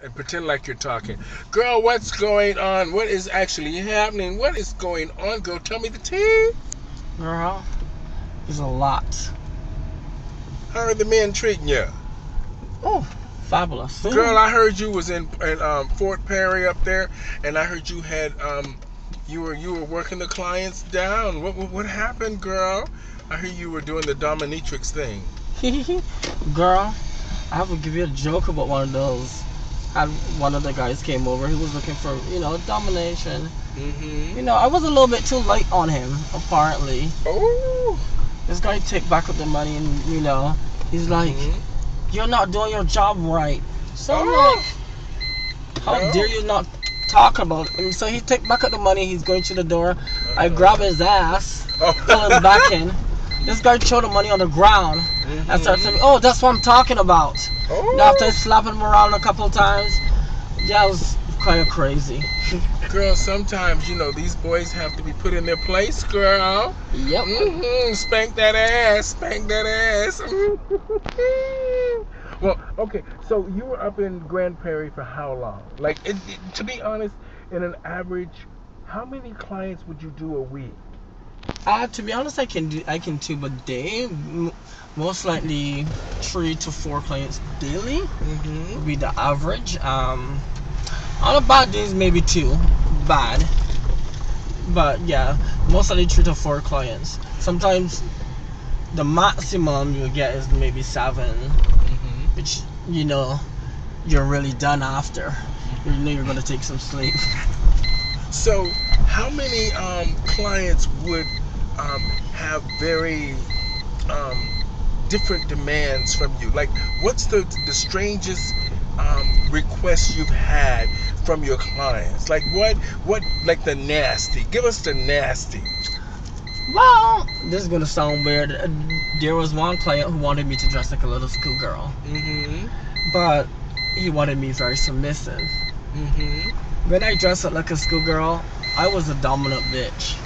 and pretend like you're talking. Girl, what's going on? What is actually happening? What is going on, girl? Tell me the tea. Girl, there's a lot. How are the men treating you? Oh, fabulous. Girl, I heard you was in Fort Perry up there, and I heard you had you were working the clients down. What happened, girl? I heard you were doing the dominatrix thing. Girl, I have to give you a joke about one of those. Had one of the guys came over. He was looking for, domination. Mm-hmm. I was a little bit too light on him, apparently. Oh. This guy take back up the money and, he's like, Mm-hmm. you're not doing your job right. So I'm Oh. like, how No. dare you not talk about it? And so he take back up the money. He's going to the door. I grab his ass, Oh. pull him back in. This guy threw the money on the ground and started saying, oh, that's what I'm talking about. Oh. And after slapping him around a couple of times, yeah, it was kind of crazy. Girl, sometimes these boys have to be put in their place, girl. Yep. Spank that ass, spank that ass. Well, okay. So you were up in Grand Prairie for how long? Like, to be honest, in an average, how many clients would you do a week? To be honest, I can do a day. Most likely 3 to 4 clients daily would be the average. On a bad days, maybe 2. Bad. But yeah, most likely 3 to 4 clients. Sometimes the maximum you get is maybe 7, which you're really done after. You know you're gonna take some sleep. So, how many clients would have very different demands from you? Like, what's the strangest requests you've had from your clients? Like, what, like the nasty? Give us the nasty. Well, this is gonna sound weird. There was one client who wanted me to dress like a little schoolgirl, but he wanted me very submissive. When I dressed up like a schoolgirl, I was a dominant bitch.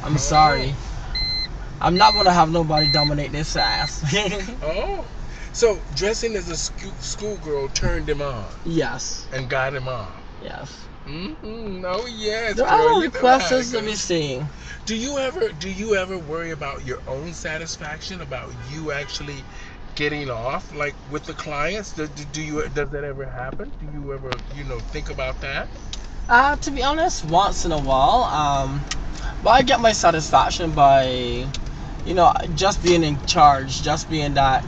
I'm sorry. I'm not gonna have nobody dominate this ass. Oh, so dressing as a schoolgirl turned him on Yes. and got him on. Yes. Oh yes, There girl. are You know how it requests. Let me goes. see. Do you ever worry about your own satisfaction, about you actually getting off, like with the clients? Does that ever happen? Do you ever think about that? To be honest, once in a while, but I get my satisfaction by, just being in charge, just being that,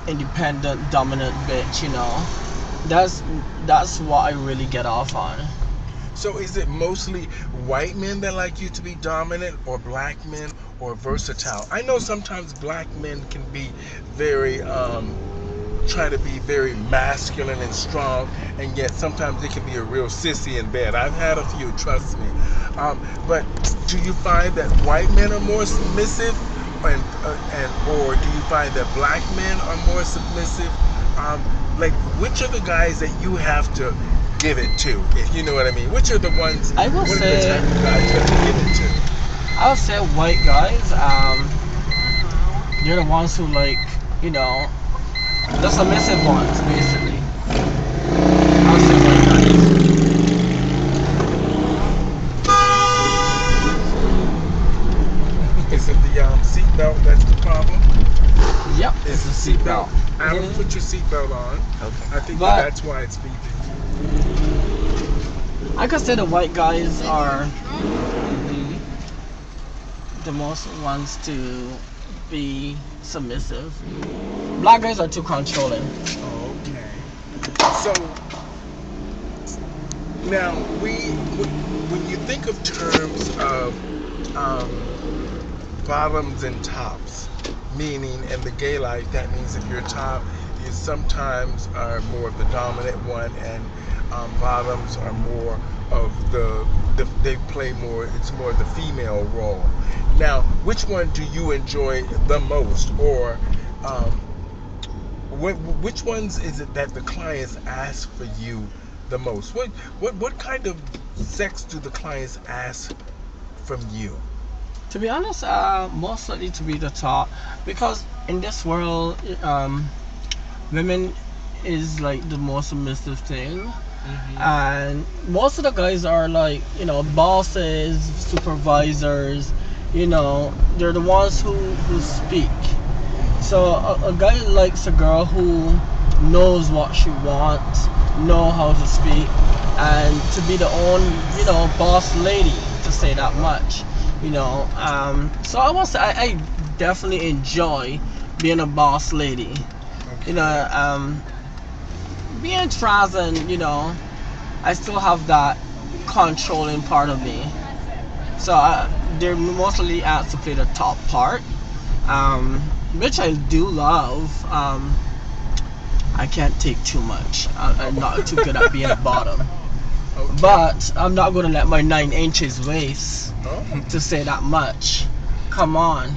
independent, dominant bitch. That's what I really get off on. So is it mostly white men that like you to be dominant, or black men, or versatile? I know sometimes black men can be very try to be very masculine and strong, and yet sometimes they can be a real sissy in bed. I've had a few, trust me. But do you find that white men are more submissive, or do you find that black men are more submissive? Like, which are the guys that you have to give it to, if you know what I mean? Which are the ones? I will What are the say, type of guys you have to give it to? I would say white guys. They're the ones who like, the submissive ones, basically. I would say white guys. Is it the seatbelt that's the problem? Yep, It's it's the a seatbelt. seatbelt. Adam, put your seatbelt on. Okay. I think But that's why it's beeping. I could say the white guys are Mhm. the most ones to be submissive. Black guys are too controlling. Okay. So now when you think of terms of um, bottoms and tops, meaning in the gay life, that means if you're top, you sometimes are more of the dominant one, and bottoms are more of they play more. It's more the female role. Now, which one do you enjoy the most, or um, which ones is it that the clients ask for you the most? What kind of sex do the clients ask from you? To be honest, most likely to be the top, because in this world, women is like the most submissive thing. Mm-hmm. And most of the guys are like, bosses, supervisors, they're the ones who speak. So a guy likes a girl who knows what she wants, know how to speak, and to be the own, boss lady, to say that much. So I want to say I definitely enjoy being a boss lady. You Okay. know, um, Being trans, and I still have that controlling part of me. So they're mostly asked to play the top part, um, which I do love. I can't take too much. I'm not too good at being a bottom. Okay. But I'm not going to let my 9 inches waste, Oh. to say that much. Come on.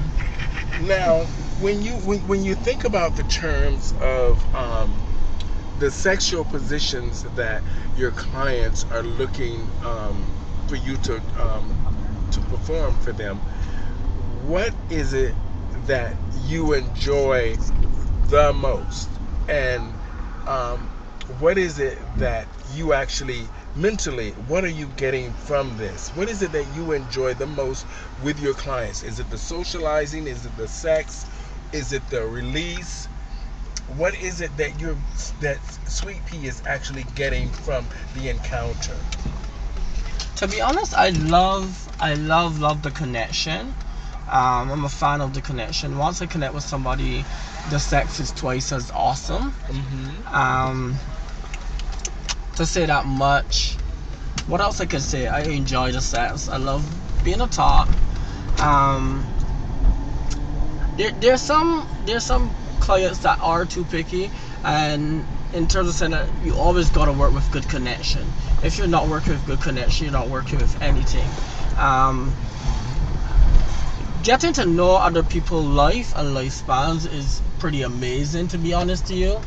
Now, when you think about the terms of the sexual positions that your clients are looking for you to perform for them, what is it that you enjoy the most, and um, what is it that you actually mentally, what are you getting from this? What is it that you enjoy the most with your clients? Is it the socializing? Is it the sex? Is it the release? What is it that Sweet Pea is actually getting from the encounter? To be honest, I love the connection. I'm a fan of the connection. Once I connect with somebody, the sex is twice as awesome. Mm-hmm. Um, to say that much. What else I could say? I enjoy the sex. I love being a top. Um, there's some clients that are too picky, and in terms of saying that, you always gotta work with good connection. If you're not working with good connection, you're not working with anything. Um, Getting to know other people's life and lifespans is pretty amazing, to be honest to you.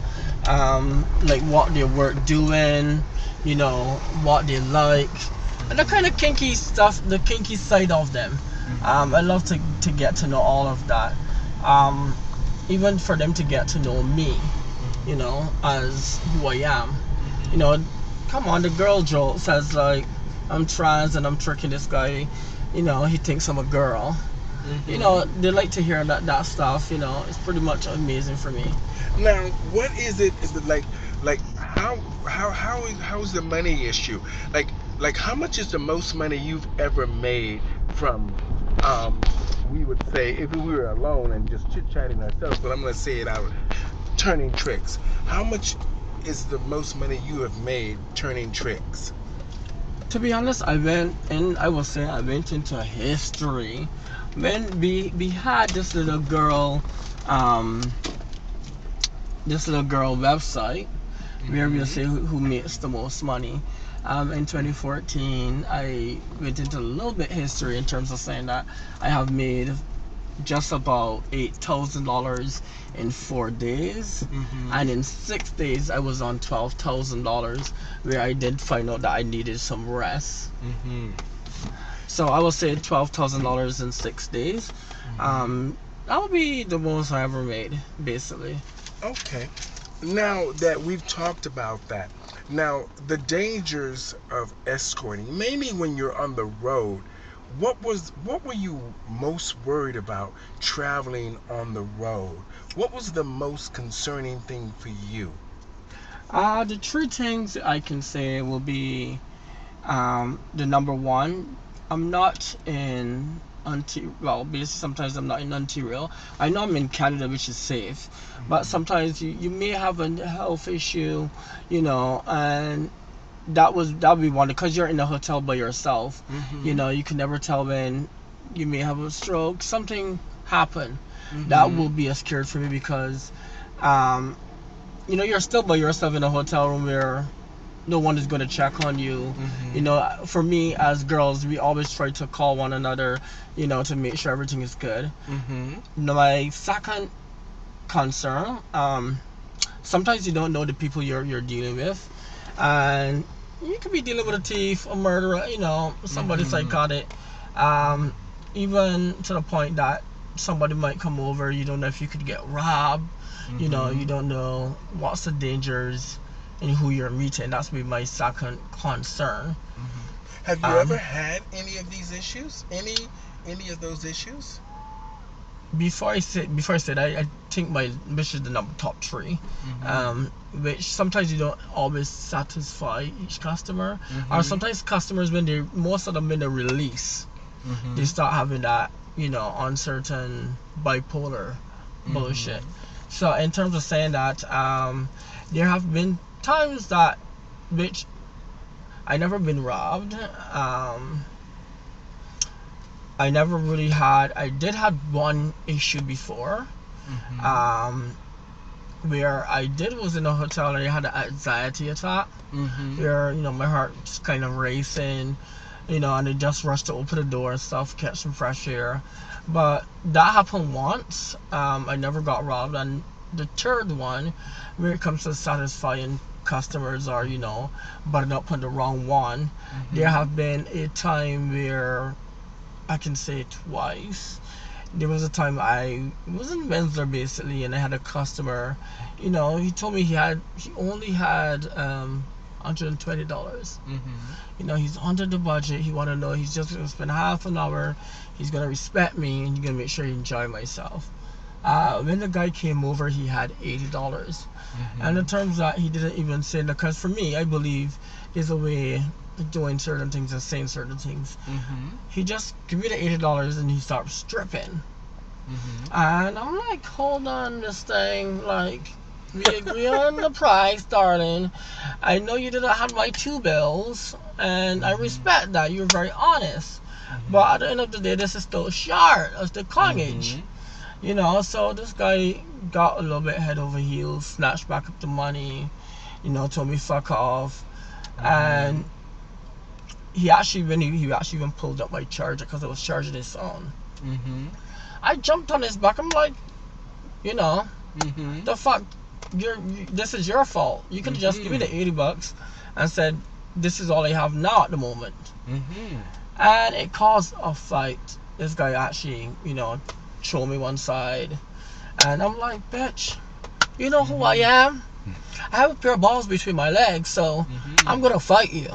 Like what they work doing, what they like, and the kind of kinky stuff, the kinky side of them. I love to get to know all of that. Um, Even for them to get to know me, as who I am. You know, Come on, the girl joke says like I'm trans and I'm tricking this guy. He thinks I'm a girl. They like to hear that stuff. It's pretty much amazing for me. Now, what is it like how's the money issue? Like how much is the most money you've ever made from we would say if we were alone and just chit chatting ourselves, but I'm gonna say it out, turning tricks. How much is the most money you have made turning tricks? To be honest, I will say I went into history when we had um, this little girl website where we'll say who makes the most money. In 2014, I went into a little bit history in terms of saying that I have made just about $8,000 in 4 days, and in 6 days I was on $12,000, where I did find out that I needed some rest. Mm-hmm. So I would say $12,000 in 6 days. That would be the most I ever made, basically. Okay. Now that we've talked about that, now the dangers of escorting, mainly when you're on the road, what were you most worried about traveling on the road? What was the most concerning thing for you? The three things I can say will be, the number one, I'm not in well, basically sometimes I'm not in Ontario. I know I'm in Canada, which is safe, but sometimes you may have a health issue, and that would be one, because you're in a hotel by yourself. You can never tell when you may have a stroke, something happen. That will be a scare for me, because um, you're still by yourself in a hotel room where no one is going to check on you. For me, as girls, we always try to call one another, to make sure everything is good. My second concern, sometimes you don't know the people you're dealing with, and you could be dealing with a thief, a murderer, somebody psychotic, even to the point that somebody might come over. You don't know if you could get robbed. You know, you don't know what's the dangers and who you're meeting. That's be my second concern. Have you ever had any of these issues? Any of those issues? Before I said, I think my mission is the number top 3, which sometimes you don't always satisfy each customer, or sometimes customers most of them when they release, they start having that, you know, uncertain bipolar bullshit. So in terms of saying that, there have been times that, which I never been robbed. I never really had. I did have one issue before, where was in a hotel and I had an anxiety attack, where, you know, my heart's kind of racing, you know, and I just rushed to open the door and stuff, catch some fresh air. But that happened once. I never got robbed. And the third one, when it comes to satisfying customers or, you know, butting up on the wrong one, there have been a time where I can say it twice. There was a time I was in Windsor basically, and I had a customer. You know, he told me he only had $120. You know, he's under the budget. He want to know he's just gonna spend half an hour. He's gonna respect me, and he's gonna make sure he enjoy myself. When the guy came over, he had $80, and in terms that he didn't even say, because for me, I believe there's a way doing certain things and saying certain things. He just give me the $80 and he starts stripping. And I'm like, hold on, this thing, like, we agree on the price, darling. I know you didn't have my 2 bills, and I respect that. You're very honest. But at the end of the day, this is still short. It's the coinage. You know, so this guy got a little bit head over heels, snatched back up the money, you know, told me fuck off. And he actually even pulled up my charger because I was charging his phone. I jumped on his back. I'm like, you know, the fuck, this is your fault. You could just give me the $80 and said, this is all I have now at the moment. And it caused a fight. This guy actually, you know, threw me one side, and I'm like, bitch, you know who I am? I have a pair of balls between my legs, so I'm gonna fight you.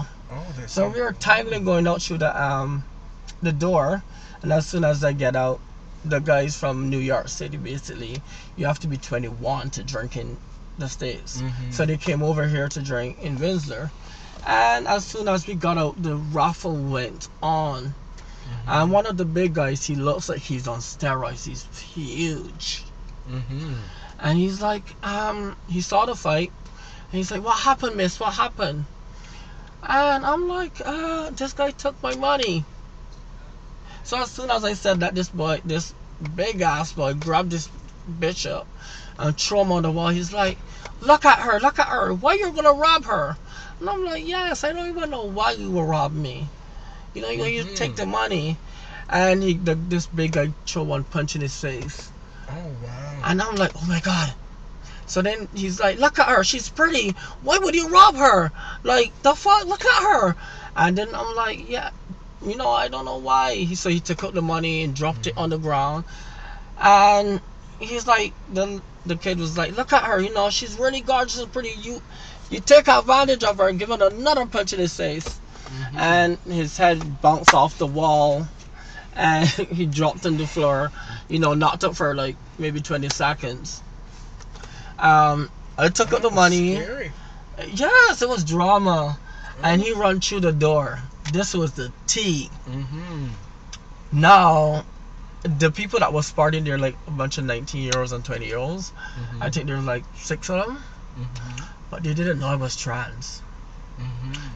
So we were timely going out through the door, and as soon as I get out, the guys from New York City, basically, you have to be 21 to drink in the States. So they came over here to drink in Windsor, and as soon as we got out, the raffle went on. And one of the big guys, he looks like he's on steroids. He's huge. And he's like, he saw the fight, and he's like, what happened, miss? What happened? And I'm like, this guy took my money. So as soon as I said that, this big ass boy grabbed this bitch up and threw him on the wall. He's like, look at her. Why you gonna rob her? And I'm like, yes, I don't even know why you will rob me. You know, you take the money. And this big guy threw one punch in his face. Oh, wow. And I'm like, oh my God. So then he's like, look at her, she's pretty. Why would you rob her? Like, the fuck, look at her. And then I'm like, yeah, you know, I don't know why. So he took out the money and dropped it on the ground. And he's like, the kid was like, look at her, you know, she's really gorgeous and pretty. You take advantage of her and give her another punch in his face. And his head bounced off the wall, and he dropped on the floor, you know, knocked up for like maybe 20 seconds. I took out the money. Scary. Yes, it was drama. And he ran through the door. This was the tea. Now, the people that was partying there, like a bunch of 19-year-olds and 20-year-olds, I think there was like 6 of them, but they didn't know I was trans.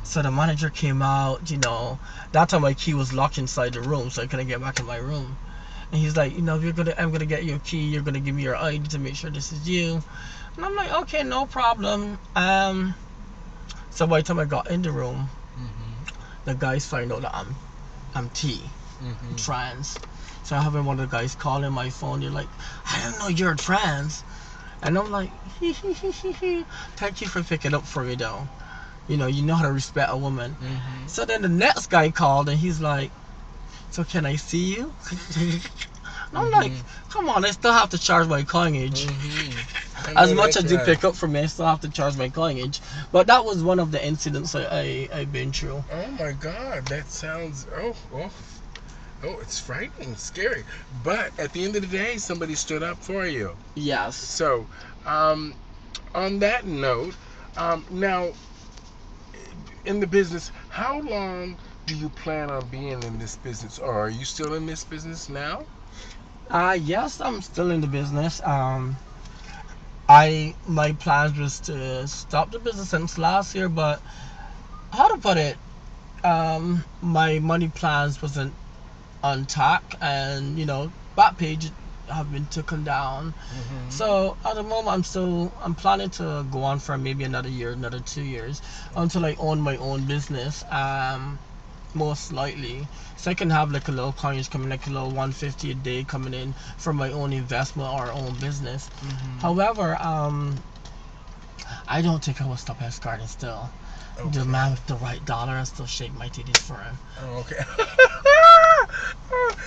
So the manager came out, you know, that time my key was locked inside the room, so I couldn't get back in my room. And he's like, you know, I'm gonna get your key, you're gonna give me your ID to make sure this is you. And I'm like, okay, no problem. So by the time I got in the room, the guys find out that I'm T, I'm trans. So I have one of the guys calling my phone. They're like, I didn't know you're trans. And I'm like, thank you for picking up for me though. You know how to respect a woman. So then the next guy called and he's like, so can I see you? And I'm like, come on, I still have to charge my coinage. As much as you pick up from me, I still have to charge my coinage. But that was one of the incidents I've been through. Oh my God, that sounds it's frightening, scary. But at the end of the day, somebody stood up for you. Yes. So, on that note, now in the business, how long do you plan on being in this business, or are you still in this business now? Yes, I'm still in the business. My plans was to stop the business since last year, but how to put it, my money plans wasn't on track, and back page have been taken down. So at the moment, I'm planning to go on for maybe another year, another 2 years, until I own my own business. Most likely, so I can have like a little coins coming, like a little 150 a day coming in from my own investment or own business. However, I don't think I will stop escorting still. Okay. The man with the right dollar, I still shake my titties for him. Oh, okay.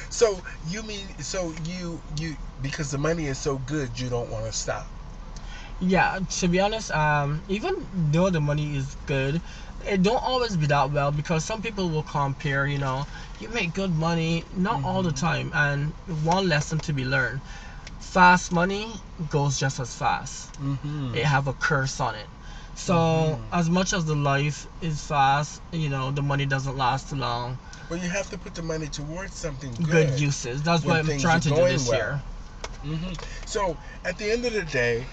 So you mean, you because the money is so good, you don't want to stop? Yeah, to be honest, even though the money is good, it don't always be that well, because some people will compare. You make good money, not all the time. And one lesson to be learned: fast money goes just as fast. It have a curse on it. So as much as the life is fast, the money doesn't last too long. Well, you have to put the money towards something good uses. That's what I'm trying to do this year. So at the end of the day,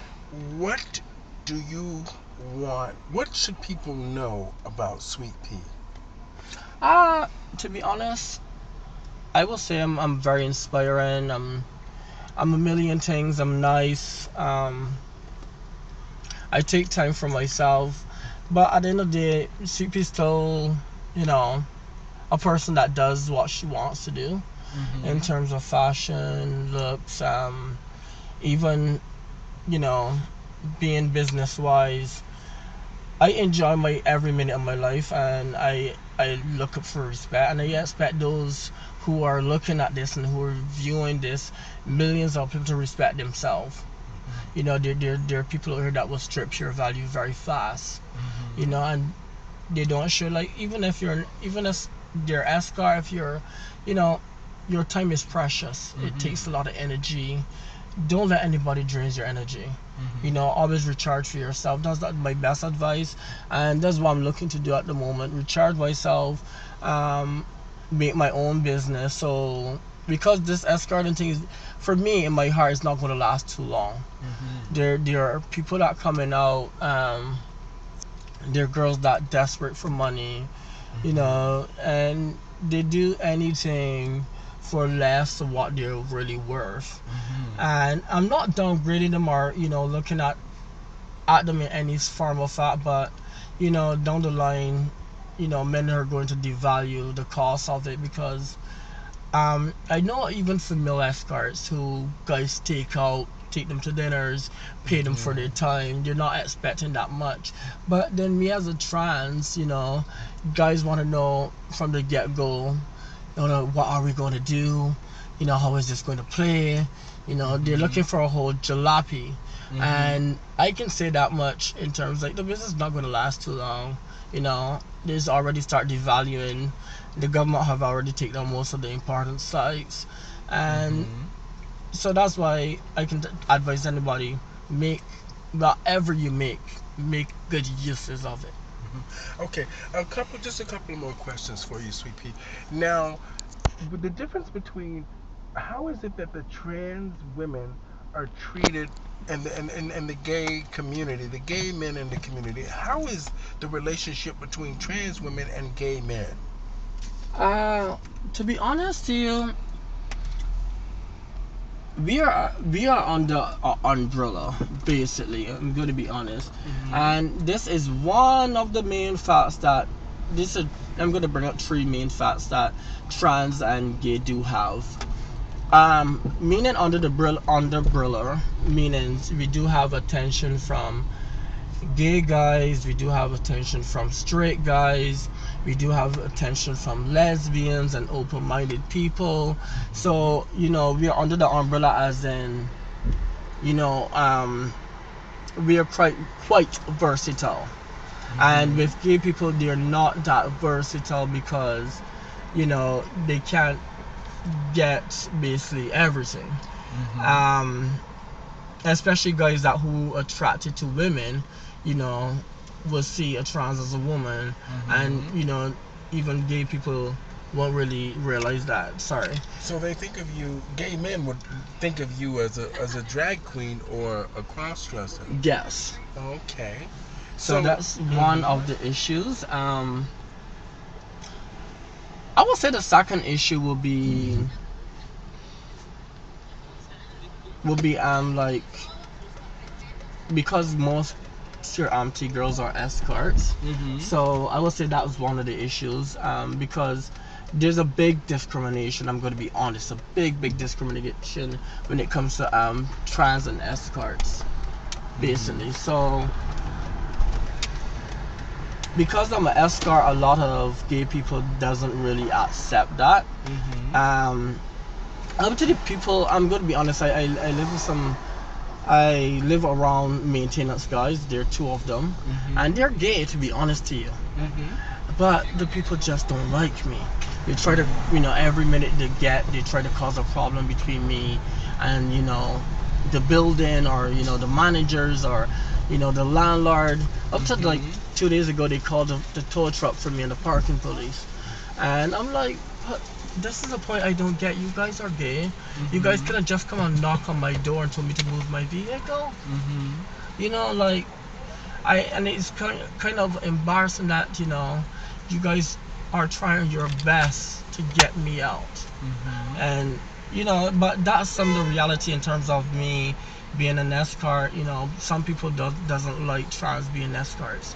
what do you want? What should people know about Sweet Pea? To be honest, I will say I'm very inspiring. I'm a million things. I'm nice. I take time for myself, but at the end of the day, Sweet Pea is still, a person that does what she wants to do in terms of fashion, looks, even, being business wise. I enjoy my every minute of my life, and I look up for respect, and I expect those who are looking at this and who are viewing this, millions of people, to respect themselves. There are people out here that will strip your value very fast. And they don't show, like, even if they're escort, if you're, your time is precious. It takes a lot of energy. Don't let anybody drain your energy. Always recharge for yourself. That's my best advice, and that's what I'm looking to do at the moment. Recharge myself, make my own business. So because this escorting thing is, for me, in my heart, it's not going to last too long. There are people that coming out. There are girls that desperate for money, and they do anything for less of what they're really worth. And I'm not downgrading them or looking at them in any form of fact, but down the line, men are going to devalue the cost of it, because I know even female escorts who guys take them to dinners, pay them for their time. They're not expecting that much. But then me as a trans, guys want to know from the get-go, what are we going to do? How is this going to play? They're looking for a whole jalopy. And I can say that much in terms, like, the business is not going to last too long. There's already start devaluing. The government have already taken down most of the important sites. And so that's why I can advise anybody: make whatever you make good uses of it. Okay, just a couple more questions for you, Sweet Pea. Now, with the difference between, how is it that the trans women are treated in the gay community, the gay men in the community? How is the relationship between trans women and gay men? To be honest to you, we are under umbrella, basically. I'm going to be honest, and this is one of the main facts that I'm going to bring up 3 main facts that trans and gay do have. Meaning under the umbrella, meaning we do have attention from gay guys, we do have attention from straight guys, we do have attention from lesbians and open-minded people. So we are under the umbrella, as in you know we are quite versatile. And with gay people, they're not that versatile because they can't get basically everything. Especially guys that who attracted to women, will see a trans as a woman, and even gay people won't really realize that. Sorry. So they think of you, gay men would think of you as a drag queen or a cross dresser. Yes. Okay. So that's one of the issues. I would say the second issue will be like, because most girls are escorts. So I would say that was one of the issues, because there's a big discrimination. I'm going to be honest, a big discrimination when it comes to trans and escorts, basically. So because I'm an escort, a lot of gay people doesn't really accept that. Up to the people, I'm going to be honest, I live around maintenance guys. There are two of them, and they're gay, to be honest to you. But the people just don't like me. They try to, every minute they try to cause a problem between me and the building, or the managers, or the landlord. Up to like 2 days ago, they called the tow truck for me and the parking police, and I'm like, but this is the point I don't get. You guys are gay. You guys could have just come and knock on my door and told me to move my vehicle. Like, and it's kind of embarrassing that you guys are trying your best to get me out. And but that's some of the reality in terms of me being an escort. Some people doesn't like trans being escorts.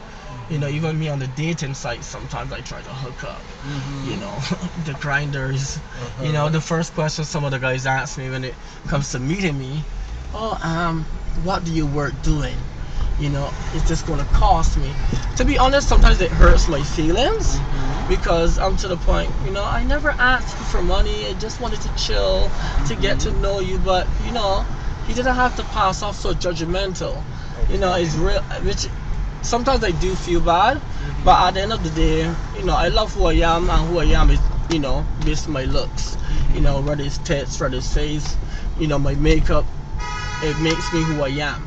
Even me on the dating site, sometimes I try to hook up. The grinders. The first question some of the guys ask me when it comes to meeting me, oh, what do you work doing? Is this going to cost me? To be honest, sometimes it hurts my feelings, because I'm to the point, I never asked you for money. I just wanted to chill, to get to know you, but you didn't have to pass off so judgmental. It's real, which sometimes I do feel bad, but at the end of the day, I love who I am, and who I am is, based on my looks. Whether it's tits, whether it's face, my makeup, it makes me who I am.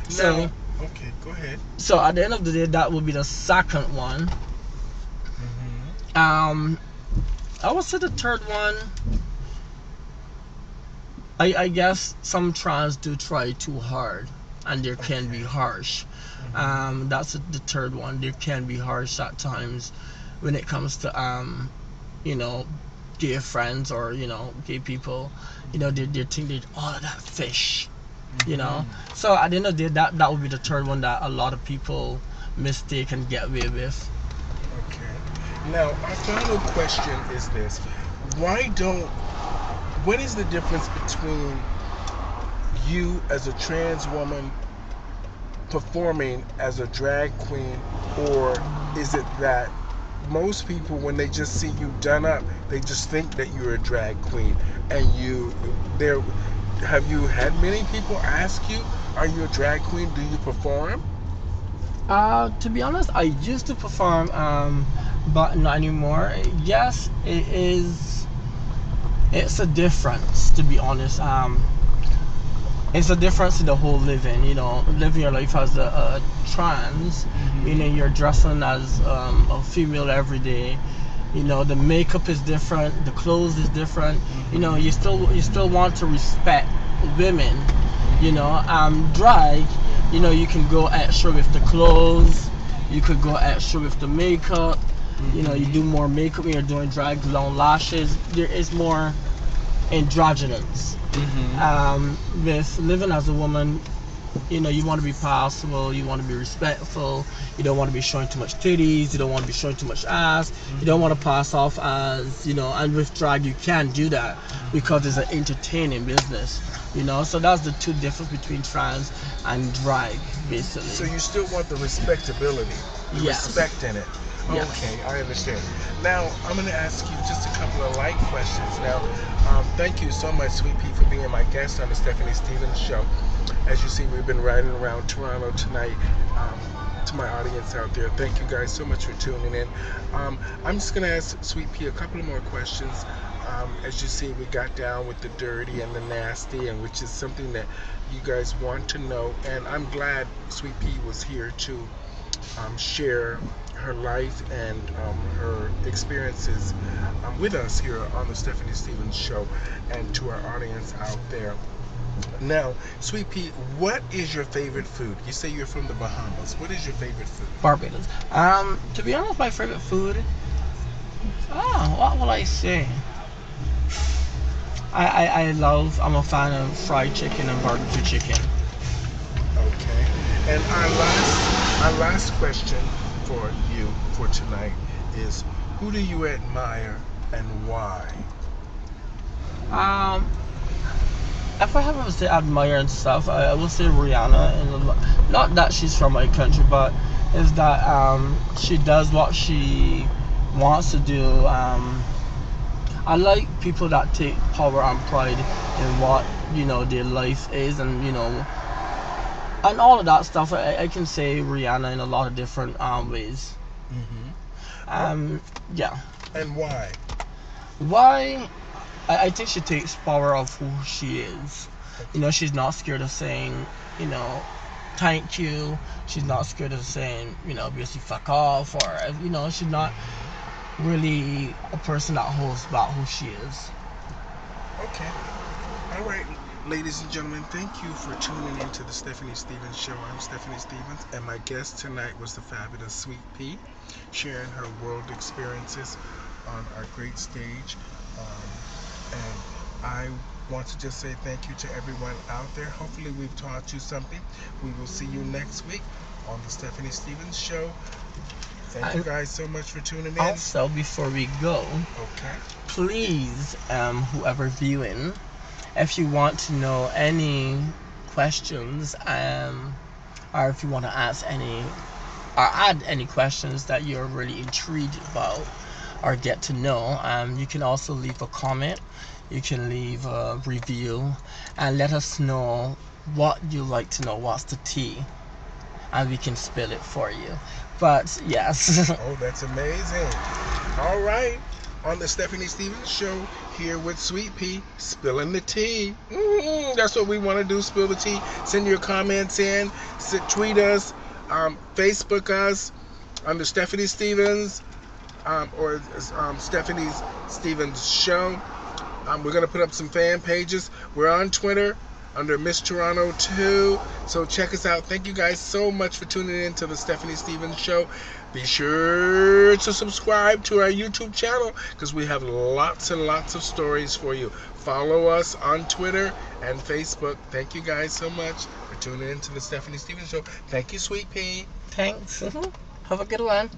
So, okay, go ahead. So at the end of the day, that would be the second one. I would say the third one, I guess some trans do try too hard, and there can be harsh. That's the third one. There can be harsh at times when it comes to gay friends, or gay people. They think they all of that fish. So at the end of the day, that would be the third one that a lot of people mistake and get away with. Okay. Now, our final question is this: what is the difference between you as a trans woman performing as a drag queen, or is it that most people, when they just see you done up, they just think that you're a drag queen, and have you had many people ask you, are you a drag queen? Do you perform? To be honest, I used to perform, but not anymore. Yes, it is. It's a difference, to be honest. It's a difference in the whole living. Living your life as a trans. You're dressing as a female every day. The makeup is different, the clothes is different. You still want to respect women. Drag, you can go extra with the clothes, you could go extra with the makeup. You do more makeup when you're doing drag, long lashes. There is more androgynous. With living as a woman, You want to be possible, you want to be respectful, you don't want to be showing too much titties, you don't want to be showing too much ass, you don't want to pass off as, and with drag you can't do that because it's an entertaining business, so that's the two difference between trans and drag, basically. So you still want the respectability, the Yes. respect in it. Yes. Okay, I understand. Now, I'm going to ask you just a couple of light questions. Now, thank you so much, Sweet Pea, for being my guest on the Stephanie Stevens Show. As you see, we've been riding around Toronto tonight. To my audience out there, thank you guys so much for tuning in. I'm just going to ask Sweet Pea a couple of more questions. As you see, we got down with the dirty and the nasty, and which is something that you guys want to know. And I'm glad Sweet Pea was here to share her life and her experiences with us here on the Stephanie Stevens Show, and to our audience out there. Now, Sweet Pea, what is your favorite food? You say you're from the Bahamas. What is your favorite food? Barbados. To be honest, my favorite food. What will I say? I'm a fan of fried chicken and barbecue chicken. Okay. And our last question for you for tonight is, who do you admire and why? If I have to say admire and stuff, I will say Rihanna. And not that she's from my country, but is that she does what she wants to do. I like people that take power and pride in what their life is, and all of that stuff. I can say Rihanna in a lot of different ways. Yeah. And why? Why? I think she takes power of who she is. She's not scared of saying, thank you. She's not scared of saying, basically fuck off, or, she's not really a person that holds back who she is. Okay. All right. Ladies and gentlemen, thank you for tuning in to the Stephanie Stevens Show. I'm Stephanie Stevens, and my guest tonight was the fabulous Sweet Pea, sharing her world experiences on our great stage. And I want to just say thank you to everyone out there. Hopefully we've taught you something. We will see you next week on the Stephanie Stevens Show. Thank you guys so much for tuning in. Also, before we go, okay, please, whoever viewing, if you want to know any questions, or if you want to ask any, or add any questions that you're really intrigued about or get to know, you can also leave a comment. You can leave a review and let us know what you like to know. What's the tea? And we can spill it for you. But yes. Oh, that's amazing. All right. On the Stephanie Stevens Show, here with Sweet Pea, spilling the tea. That's what we want to do, spill the tea. Send your comments in, tweet us, Facebook us under Stephanie Stevens, or Stephanie Stevens Show. We're going to put up some fan pages. We're on Twitter under Miss Toronto 2. So check us out. Thank you guys so much for tuning in to the Stephanie Stevens Show. Be sure to subscribe to our YouTube channel because we have lots and lots of stories for you. Follow us on Twitter and Facebook. Thank you guys so much for tuning in to the Stephanie Stevens Show. Thank you, Sweet Pea. Thanks. Have a good one.